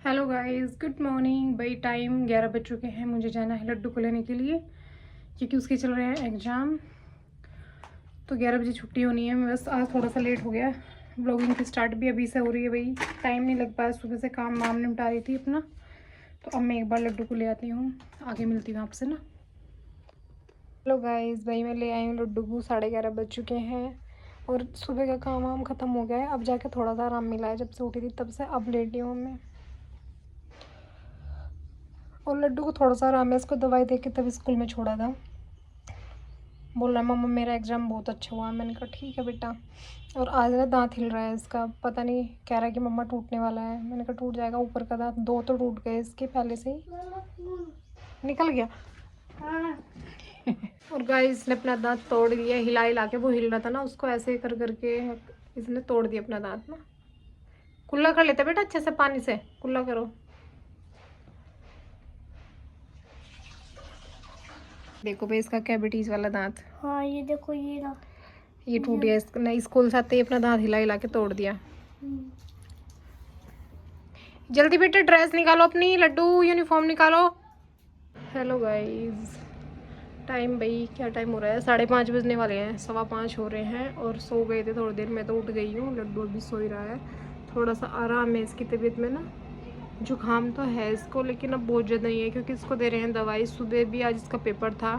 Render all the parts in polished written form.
Hello guys, good morning. भाई time 11 बज चुके हैं। मुझे जाना है लड्डू को लेने के लिए क्योंकि उसके चल रहे हैं एग्ज़ाम। तो 11 बजे छुट्टी होनी है। मैं बस आज थोड़ा सा लेट हो गया। ब्लॉगिंग की स्टार्ट भी अभी से हो रही है। भाई टाइम नहीं लग पाया, सुबह से काम वाम निपटा रही थी अपना। तो अब मैं एक बार लड्डू को ले आती हूँ, आगे मिलती हूँ आपसे ना। हेलो गाइस, भाई मैं ले आई हूँ लड्डू को। 11:30 बज चुके हैं और सुबह का काम वाम ख़त्म हो गया है। अब जाके थोड़ा सा आराम मिला है, जब से उठी थी तब से अब लेटी हूँ मैं। और लड्डू को थोड़ा सा आराम है, इसको दवाई दे के तभी स्कूल में छोड़ा था। बोल रहा है मम्मा मेरा एग्ज़ाम बहुत अच्छा हुआ। मैंने कहा ठीक है बेटा। और आज ना दांत हिल रहा है इसका, पता नहीं, कह रहा है कि मम्मा टूटने वाला है। मैंने कहा टूट जाएगा, ऊपर का दांत 2 तो टूट गए इसके पहले से ही। निकल गया। और गाइस इसने अपना दांत तोड़ दिया, हिला हिला के। वो हिल रहा था ना, उसको ऐसे कर करके इसने तोड़ दिया अपना दांत ना। कुल्ला कर लेते बेटा, अच्छे से पानी से कुल्ला करो। देखो भाई इसका कैविटीज वाला दांत। हाँ ये देखो ये टूट गया। नहीं, स्कूल से आते ही अपना दांत हिला हिला के तोड़ दिया। जल्दी बेटा ड्रेस निकालो अपनी, लड्डू यूनिफॉर्म निकालो। हेलो गाइस, टाइम भाई क्या टाइम हो रहा है? 5:30 बजने वाले हैं, 5:15 हो रहे हैं। और सो गए थे थोड़ी देर, मैं तो उठ गई हूँ। लड्डू अभी सो ही रहा है। थोड़ा सा आराम है इसकी तबीयत में ना। जुकाम तो है इसको, लेकिन अब बहुत ज़्यादा नहीं है क्योंकि इसको दे रहे हैं दवाई। सुबह भी आज इसका पेपर था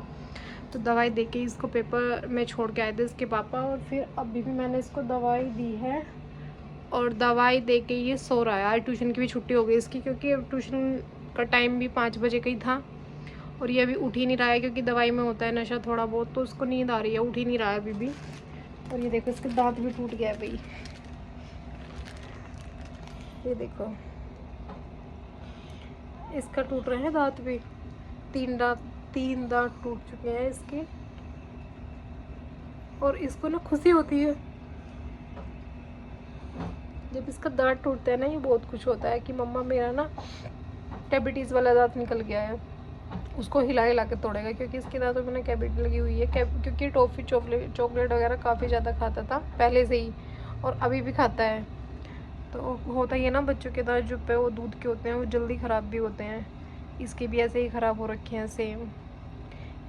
तो दवाई दे के इसको पेपर में छोड़ के आए थे इसके पापा। और फिर अभी भी मैंने इसको दवाई दी है और दवाई दे के ये सो रहा है। आज ट्यूशन की भी छुट्टी हो गई इसकी क्योंकि अब ट्यूशन का टाइम भी 5 बजे का ही था। और ये अभी उठ ही नहीं रहा है क्योंकि दवाई में होता है नशा थोड़ा बहुत, तो उसको नींद आ रही है, उठ ही नहीं रहा है अभी भी। और ये देखो इसके दांत भी टूट गया है भाई, ये देखो इसका टूट रहे हैं दांत भी। 3 दांत टूट चुके हैं इसके। और इसको ना खुशी होती है जब इसका दांत टूटता है ना, ये बहुत खुश होता है कि मम्मा मेरा ना कैविटीज़ वाला दांत निकल गया है। उसको हिला हिला के तोड़ेगा क्योंकि इसके दांतों में ना कैविटी लगी हुई है। क्योंकि टॉफ़ी चॉकलेट वगैरह काफ़ी ज़्यादा खाता था पहले से ही, और अभी भी खाता है। तो होता ही है ना, बच्चों के दांत जो पे वो दूध के होते हैं वो जल्दी ख़राब भी होते हैं। इसके भी ऐसे ही ख़राब हो रखे हैं सेम,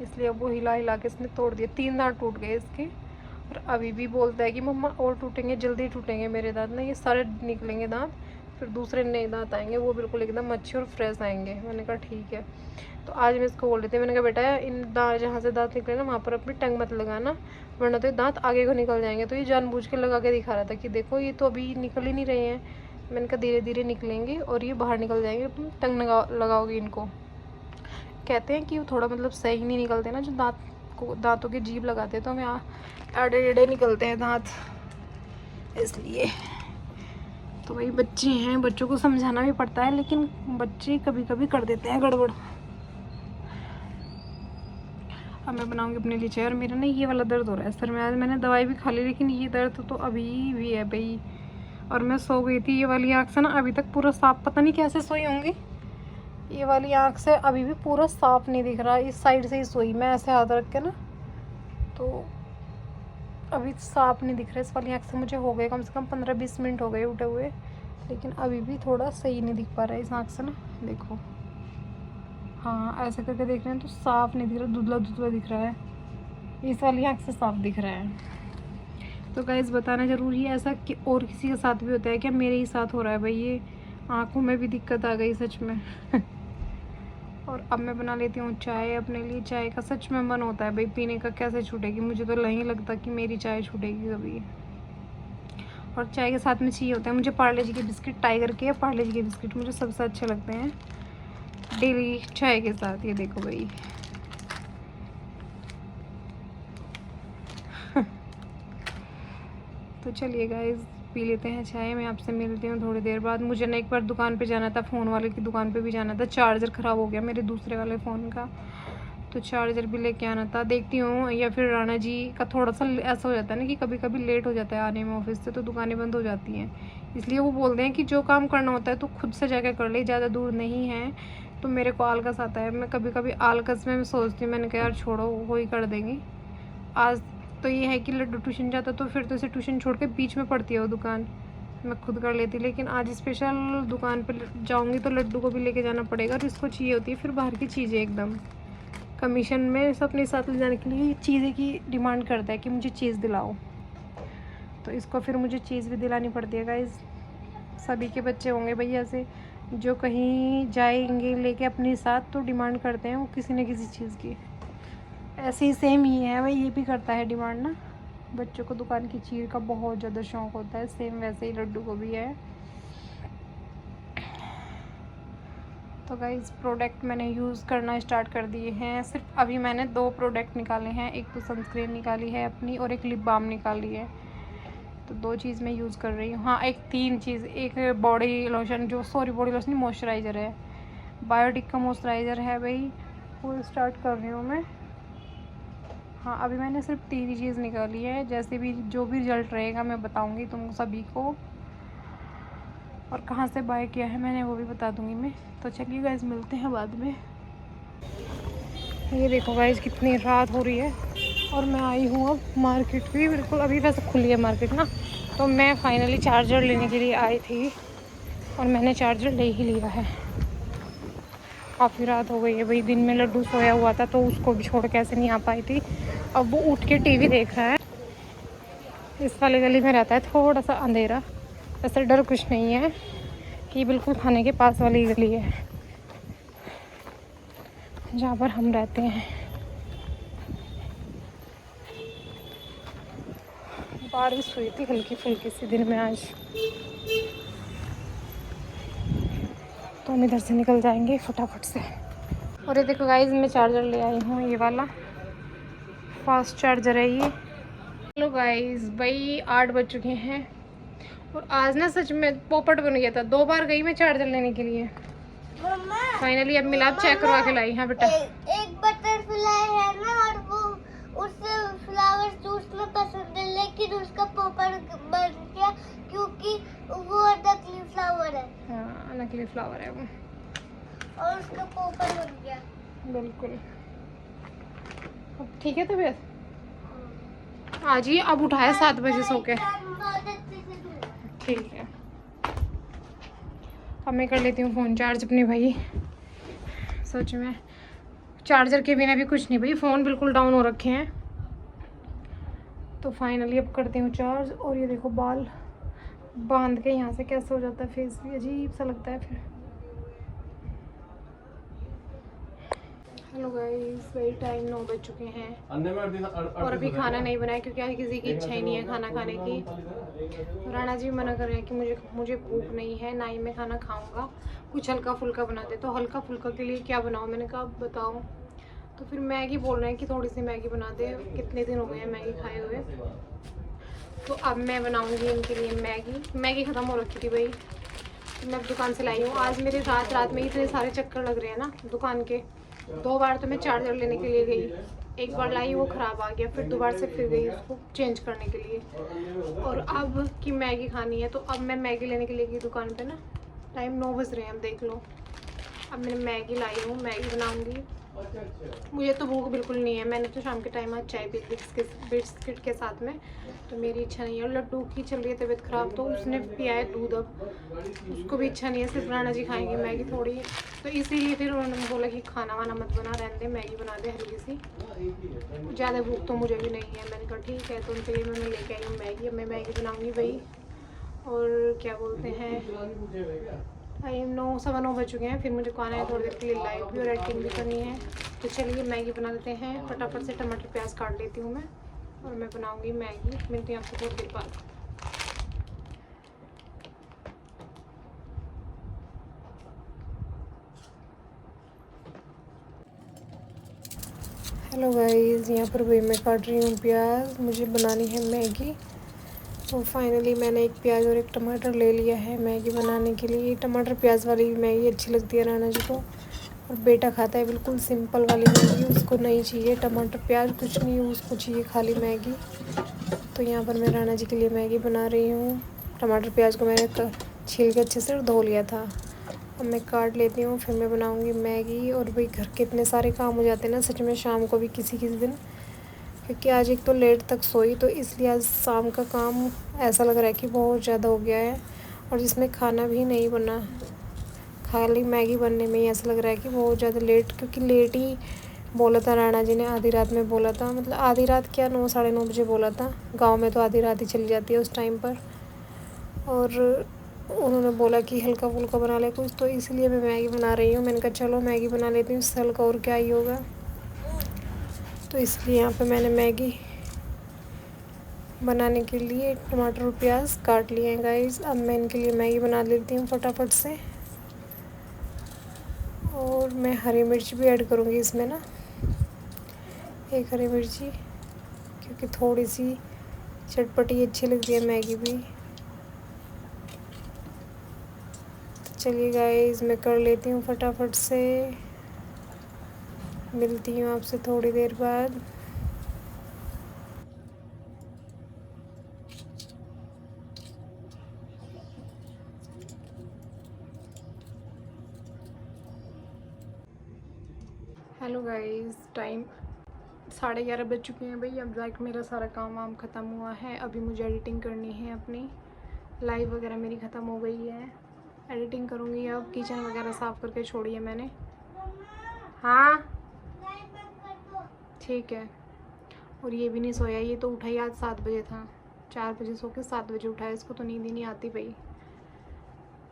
इसलिए अब वो हिला हिला के इसने तोड़ दिया। 3 दांत टूट गए इसके। और अभी भी बोलता है कि मम्मा और टूटेंगे, जल्दी टूटेंगे मेरे दांत ना, ये सारे निकलेंगे दांत, फिर दूसरे नए दांत आएंगे, वो बिल्कुल एकदम अच्छे और फ्रेश आएंगे। मैंने कहा ठीक है। तो आज मैं इसको बोल रही थी, मैंने कहा बेटा इन दांत जहाँ से दांत निकले ना वहाँ पर अपनी टंग मत लगाना, वरना तो ये दांत आगे को निकल जाएंगे। तो ये जानबूझ के लगा के दिखा रहा था कि देखो ये तो अभी निकल ही नहीं रहे हैं। मैंने कहा धीरे धीरे निकलेंगे और ये बाहर निकल जाएंगे, टंग लगाओगे इनको। कहते हैं कि वो थोड़ा मतलब सही नहीं निकलते ना, जो दांतों के जीभ लगाते हैं तो हमें आड़े टेढ़े निकलते हैं दांत, इसलिए। तो वही बच्चे हैं, बच्चों को समझाना भी पड़ता है, लेकिन बच्चे कभी कभी कर देते हैं गड़बड़। अब मैं बनाऊंगी अपने लिए चाय। और मेरा ना ये वाला दर्द हो रहा है सर में। आज मैंने दवाई भी खा ली लेकिन ये दर्द तो अभी भी है भाई। और मैं सो गई थी, ये वाली आँख से ना अभी तक पूरा साफ, पता नहीं कैसे सोई होंगी। ये वाली आँख से अभी भी पूरा साफ नहीं दिख रहा। इस साइड से ही सोई मैं ऐसे हाथ रख के ना, तो अभी साफ नहीं दिख रहा। इस वाली आँख से मुझे हो गए कम से कम 15-20 मिनट हो गए उठे हुए, लेकिन अभी भी थोड़ा सही नहीं दिख पा रहा है इस आँख से ना। देखो, हाँ ऐसे करके देख रहे हैं तो साफ नहीं दिख रहा, धुंधला धुंधला दिख रहा है। इस वाली आँख से साफ दिख रहा है। तो गाइस बताना ज़रूरी है, ऐसा कि और किसी के साथ भी होता है क्या? मेरे ही साथ हो रहा है भाई, ये आँखों में भी दिक्कत आ गई सच में। और अब मैं बना लेती हूँ चाय अपने लिए। चाय का सच में मन होता है भाई पीने का, कैसे छूटेगी? मुझे तो नहीं लगता कि मेरी चाय छूटेगी कभी। और चाय के साथ में चाहिए होता है मुझे पार्ले जी के बिस्किट, टाइगर के पार्ले जी के बिस्किट मुझे सबसे अच्छे लगते हैं डेली चाय के साथ। ये देखो भाई। तो चलिए गाइस पी लेते हैं चाय। मैं आपसे मिलती हूँ थोड़ी देर बाद। मुझे ना एक बार दुकान पे जाना था, फ़ोन वाले की दुकान पे भी जाना था। चार्जर ख़राब हो गया मेरे दूसरे वाले फ़ोन का, तो चार्जर भी लेके आना था। देखती हूँ, या फिर राणा जी का थोड़ा सा ऐसा हो जाता है ना कि कभी कभी लेट हो जाता है आने में ऑफिस से, तो दुकानें बंद हो जाती हैं। इसलिए वो बोलते हैं कि जो काम करना होता है तो खुद से जाके कर ले, ज़्यादा दूर नहीं है। तो मेरे को आलकस आता है, मैं कभी कभी आलकस में सोचती हूँ, मैंने कहा यार छोड़ो वो ही कर देंगी। आज तो ये है कि लड्डू ट्यूशन जाता तो फिर तो इसे ट्यूशन छोड़ के बीच में पड़ती है वो दुकान, मैं खुद कर लेती, लेकिन आज स्पेशल दुकान पे जाऊंगी तो लड्डू को भी लेके जाना पड़ेगा और इसको चाहिए होती है फिर बाहर की चीज़ें एकदम। कमीशन में सब अपने साथ ले जाने के लिए चीज़ें की डिमांड करता है कि मुझे चीज़ दिलाओ, तो इसको फिर मुझे चीज़ भी दिलानी पड़ती है गाइस। सभी के बच्चे होंगे भैया से जो कहीं जाएंगे लेके अपने साथ तो डिमांड करते हैं वो किसी न किसी चीज़ की। ऐसे ही सेम ही है भाई, ये भी करता है डिमांड ना। बच्चों को दुकान की चीज़ का बहुत ज़्यादा शौक़ होता है, सेम वैसे ही लड्डू को भी है। तो गाइस प्रोडक्ट मैंने यूज़ करना स्टार्ट कर दिए हैं। सिर्फ अभी मैंने 2 प्रोडक्ट निकाले हैं, एक तो सनस्क्रीन निकाली है अपनी और एक लिप बाम निकाली है। तो 2 चीज़ मैं यूज़ कर रही हूँ। हाँ, एक 3 चीज़, एक body lotion body lotion moisturiser है, बायोटिक का मॉइस्चराइज़र है भाई, वो स्टार्ट कर रही हूँ मैं। हाँ, अभी मैंने सिर्फ 3 चीज़ निकाली है। जैसे भी जो भी रिज़ल्ट रहेगा मैं बताऊँगी तुम सभी को, और कहाँ से बाय किया है मैंने वो भी बता दूँगी मैं। तो चलिए गाइस मिलते हैं बाद में। ये देखो गाइस कितनी रात हो रही है और मैं आई हूँ अब मार्केट भी, बिल्कुल अभी वैसे खुली है मार्केट ना। तो मैं फाइनली चार्जर लेने के लिए आई थी और मैंने चार्जर ले ही लिया है। काफ़ी रात हो गई है भाई, दिन में लड्डू सोया हुआ था तो उसको भी छोड़ कैसे नहीं आ पाई थी। अब वो उठ के टीवी देख रहा है। इस वाली गली में रहता है थोड़ा सा अंधेरा, वैसे डर कुछ नहीं है, ये बिल्कुल थाने के पास वाली गली है जहाँ पर हम रहते हैं। बारिश हुई थी हल्की फुल्की सी दिन में आज, तो हम इधर से निकल जाएंगे फटाफट से। और ये देखो गाइस मैं चार्जर ले आई हूँ, ये वाला फास्ट चार्जर है ये। हेलो गाइस, भाई 8 बज चुके हैं और आज ना सच में पोपट बन गया था। 2 बार गई मैं चार्जर लेने के लिए, फाइनली अब मिला, चेक करवा के लाई। हाँ बेटा, एक बटरफ्लाई है ना और वो उससे फ्लावर जूस में पसंद है, लेकिन उसका पोपट बन गया क्योंकि वो नकली फ्लावर है। हाँ नकली फ्लावर है वो, और उसका पोपट बन गया। बिल्कुल। अब ठीक है तबीयत? आज ही अब उठाया 7 बजे सो के। ठीक है, अब मैं कर लेती हूँ फ़ोन चार्ज अपने भाई। सच में चार्जर के बिना भी कुछ नहीं भाई, फ़ोन बिल्कुल डाउन हो रखे हैं। तो फाइनली अब करती हूँ चार्ज। और ये देखो बाल बांध के यहाँ से कैसे हो जाता है, फेस भी अजीब सा लगता है फिर। हेलो गाइस, वही टाइम 9 बज चुके हैं और अभी खाना नहीं बनाया क्योंकि आज किसी की इच्छा ही नहीं है खाना खाने की। राणा जी मना कर रहे हैं कि मुझे भूख नहीं है, ना ही मैं खाना खाऊंगा, कुछ हल्का फुल्का बना दे। तो हल्का फुल्का के लिए क्या बनाऊँ, मैंने कहा बताओ। तो फिर मैगी बोल रहे हैं कि थोड़ी सी मैगी बना दे, कितने दिन हो गए हैं मैगी खाए हुए। तो अब मैं बनाऊँगी इनके लिए मैगी ख़त्म हो रखी थी भाई, मैं दुकान से लाई हूँ। आज मेरे रात में इतने सारे चक्कर लग रहे हैं ना दुकान के। 2 बार तो मैं चार्जर लेने के लिए गई, एक बार लाई वो ख़राब आ गया, फिर दोबारा से फिर गई उसको चेंज करने के लिए। और अब की मैगी खानी है तो अब मैं मैगी लेने के लिए गई दुकान पे ना। टाइम 9 बज रहे हैं, अब देख लो। अब मैंने मैगी लाई हूँ, मैगी बनाऊँगी। मुझे तो भूख बिल्कुल नहीं है, मैंने तो शाम के टाइम आज चाय पी बिस्किट के साथ में, तो मेरी इच्छा नहीं है। और लड्डू की चल रही है तबीयत ख़राब, तो उसने पिया है दूध, अब उसको भी इच्छा नहीं है, सिर्फ राणा जी खाएंगे मैगी थोड़ी। तो इसीलिए फिर उन्होंने बोला कि खाना वाना मत बना, रहने दे, मैगी बना दे हल्की सी, ज़्यादा भूख तो मुझे भी नहीं है। मैंने कहा ठीक है, तो उनके लिए मैं लेके आई हूँ मैगी। अब मैं मैगी बनाऊँगी भाई। और क्या बोलते हैं, टाइम 9 सवा 9 बज चुके हैं, फिर मुझे खाना है थोड़ी देर के लिए, लाइट भी और एडिटिंग भी करनी है। तो चलिए मैगी बना देते हैं फटाफट से। टमाटर प्याज काट लेती हूँ मैं और मैं बनाऊँगी मैगी। मिलती हूँ आपसे थोड़ी देर बाद। हेलो गाइस, यहाँ पर भाई मैं काट रही हूँ प्याज, मुझे बनानी है मैगी। तो फाइनली मैंने एक प्याज और एक टमाटर ले लिया है मैगी बनाने के लिए। टमाटर प्याज वाली मैगी अच्छी लगती है राणा जी को, और बेटा खाता है बिल्कुल सिंपल वाली मैगी, उसको नहीं चाहिए टमाटर प्याज कुछ नहीं, उसको चाहिए खाली मैगी। तो यहाँ पर मैं राणा जी के लिए मैगी बना रही हूँ। टमाटर प्याज को मैंने छील के अच्छे से धो लिया था। अब मैं काट लेती हूँ, फिर मैं बनाऊँगी मैगी। और भाई घर के इतने सारे काम हो जाते हैं ना सच में, शाम को भी किसी किसी दिन क्योंकि आज एक तो लेट तक सोई, तो इसलिए आज शाम का काम ऐसा लग रहा है कि बहुत ज़्यादा हो गया है, और जिसमें खाना भी नहीं बना, खाली मैगी बनने में ही ऐसा लग रहा है कि बहुत ज़्यादा लेट, क्योंकि लेट ही बोला था राणा जी ने, आधी रात में बोला था, मतलब आधी रात क्या 9 साढ़े 9 बजे बोला था। गांव में तो आधी रात ही चली जाती है उस टाइम पर, और उन्होंने बोला कि हल्का फुल्का बना ले कुछ, तो इसलिए मैं मैगी बना रही हूँ। मैंने कहा चलो मैगी बना लेती हूँ, इससे हल्का और क्या ही होगा। तो इसलिए यहाँ पे मैंने मैगी बनाने के लिए टमाटर और प्याज काट लिए हैं गाइस। अब मैं इनके लिए मैगी बना लेती हूँ फटाफट से, और मैं हरी मिर्च भी ऐड करूँगी इसमें ना, एक हरी मिर्ची, क्योंकि थोड़ी सी चटपटी अच्छी लगती है मैगी भी। तो चलिए गाइस, मैं कर लेती हूँ फटाफट से, मिलती हूँ आपसे थोड़ी देर बाद। हेलो गाइस, टाइम 11:30 बज चुके हैं भाई। अब जाके मेरा सारा काम वाम ख़त्म हुआ है। अभी मुझे एडिटिंग करनी है अपनी, लाइव वगैरह मेरी ख़त्म हो गई है, एडिटिंग करूँगी। अब किचन वगैरह साफ़ करके छोड़ी है मैंने। हाँ ठीक है। और ये भी नहीं सोया, ये तो उठा ही आज 7 बजे था, 4 बजे सो के 7 बजे उठा है, इसको तो नींद ही नहीं आती भाई।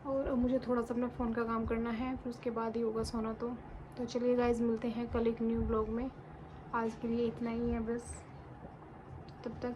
और अब मुझे थोड़ा सा अपना फ़ोन का काम करना है, फिर उसके बाद ही होगा सोना। तो चलिए गाइस, मिलते हैं कल एक न्यू ब्लॉग में। आज के लिए इतना ही है बस, तब तक